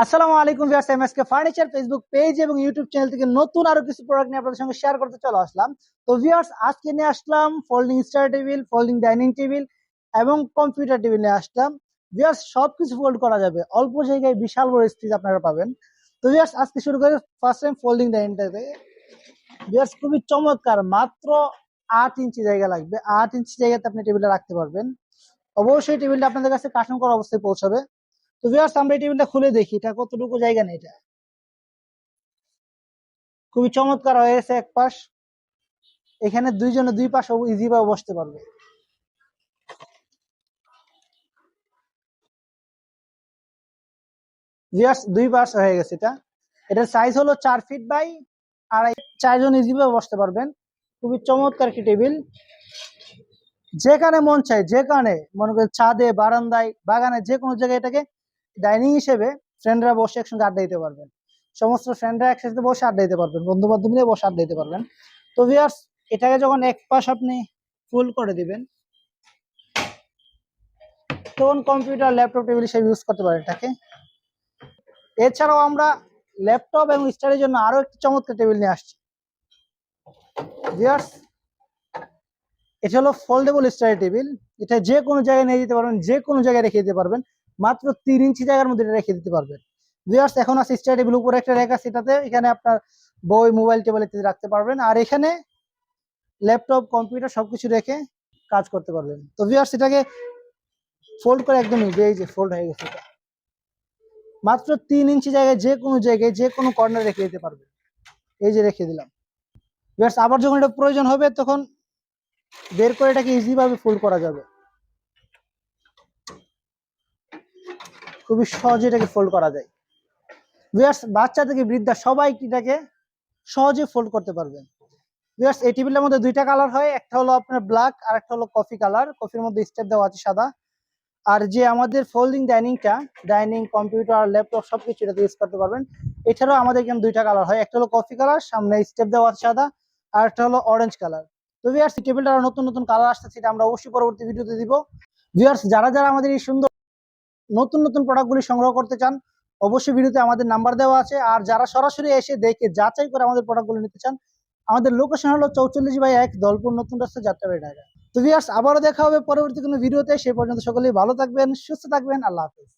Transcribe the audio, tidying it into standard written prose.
আসসালামু আলাইকুম viewers, MSK furniture Facebook page এবং ইউটিউব চ্যানেল থেকে নতুন আরো কিছু প্রোডাক্ট নিয়ে আপনাদের সঙ্গে শেয়ার করতে চলে আসলাম। তো ভিউয়ার্স, আজকে নিয়ে আসলাম folding study table, folding dining table এবং কম্পিউটার টেবিল নিয়ে আসলাম। ভিউয়ার্স, সবকিছু ফোল্ড করা যাবে, অল্প জায়গায় বিশাল বড় স্পেস আপনারা পাবেন। তো ভিউয়ার্স, আজকে শুরু করে first time folding dining table. Viewers, খুবই চমৎকার, মাত্র 8 ইঞ্চি জায়গা লাগবে। 8 ইঞ্চি জায়গাতে আপনি টেবিলটা রাখতে পারবেন। অবশ্যই টেবিলটা আপনাদের কাছে কার্টন করা অবস্থায় পৌঁছাবে। তো ভিউয়ার্স, আমরা এই টেবিলটা খুলে দেখি এটা কতটুকু জায়গা নেই। এটা খুবই চমৎকার হয়েছে। এক পাশ, এখানে দুইজনে দুই পাশে ইজি ভাবে বসতে পারবে। ভিউয়ার্স, দুই পাশ হয়ে গেছে। এটার সাইজ হলো 4 ফিট বাই 2.5। চারজন ইজি ভাবে বসতে পারবেন। খুবই চমৎকার একটি টেবিল। যেখানে মন চায়, যেখানে মনে করেন ছাদে, বারান্দায়, বাগানে, যে কোনো জায়গায় এটাকে ডাইনিং হিসেবে ফ্রেন্ডরা বসে একসঙ্গে আড্ডা দিতে পারবেন। সমস্ত ফ্রেন্ডরা একসাথে বসে আড্ডা দিতে পারবেন, বন্ধু বান্ধব নিয়ে বসে আড্ডা দিতে পারবেন। তো ভিউয়ার্স, এটাকে যখন এক পাশ আপনি ফুল করে দিবেন, তখন কম্পিউটার, ল্যাপটপ, টেবিল হিসেবে ইউজ করতে পারেন এটাকে। এছাড়াও আমরা ল্যাপটপ এবং স্টাডির জন্য আরো একটি চমৎকার টেবিল নিয়ে আসছি। ভিউয়ার্স, এটা হলো ফোল্ডেবল স্টাডি টেবিল। এটা যে কোনো জায়গায় নিয়ে যেতে পারবেন, যে কোনো জায়গায় রেখে দিতে পারবেন। মাত্র 3 ইঞ্চি জায়গার মধ্যে এটা রেখে দিতে পারবেন। ভিউয়ার্স, এখন আছে স্টাডি টেবিল, উপরে একটা রেক আছে, এটাতে এখানে আপনার বই, মোবাইল, টেবিল ইত্যাদি রাখতে পারবেন। আর এখানে ল্যাপটপ, কম্পিউটার সবকিছু রেখে কাজ করতে পারবেন। তো ভিউয়ার্স, এটাকে ফোল্ড করে একদম ইজি, এই যে ফোল্ড হয়ে গেছে। এটা মাত্র 3 ইঞ্চি জায়গায় যে কোনো কর্নারে রেখে দিতে পারবেন। এই যে রেখে দিলাম। ভিউয়ার্স, আবার যখন এটা প্রয়োজন হবে তখন বের করে এটাকে ইজি ভাবে ফোল্ড করা যাবে। খুবই সহজে এটাকে ফোল্ড করা যায়। ভিউয়ার্স, বাচ্চা থেকে বৃদ্ধা সবাই এটাকে সহজে ফোল্ড করতে পারবেন। ভিউয়ার্স, এই টেবিলের মধ্যে দুইটা কালার হয়, একটা হলো আপনার ব্ল্যাক আর একটা হলো কফি কালার। কফির মধ্যে স্টেপ দেওয়া আছে সাদা। আর যে আমাদের ফোল্ডিং ডাইনিংটা, ডাইনিং, কম্পিউটার, ল্যাপটপ সবকিছু এটাতে ইউজ করতে পারবেন। এছাড়াও আমাদের এখানে দুইটা কালার হয়, একটা হলো কফি কালার, সামনে স্টেপ দেওয়া আছে সাদা, আর একটা হলো অরেঞ্জ কালার। তো ভিউয়ার্স, এই টেবিলটা নতুন নতুন কালার আসতেছে, এটা আমরা অবশ্যই পরবর্তী ভিডিওতে দিব। ভিউয়ার্স, যারা যারা আমাদের এই সুন্দর নতুন নতুন প্রোডাক্টগুলি সংগ্রহ করতে চান, অবশ্যই ভিডিওতে আমাদের নাম্বার দেওয়া আছে। আর যারা সরাসরি এসে দেখে যাচাই করে আমাদের প্রোডাক্টগুলো নিতে চান, আমাদের লোকেশন হলো 44/1 দলপুর, নতুন রাস্তা, যাত্রাবাড়ি, ঢাকা। তো ভিউয়ার্স, আবারও দেখা হবে পরবর্তী কোনো ভিডিওতে। সে পর্যন্ত সকলেই ভালো থাকবেন, সুস্থ থাকবেন। আল্লাহ হাফেজ।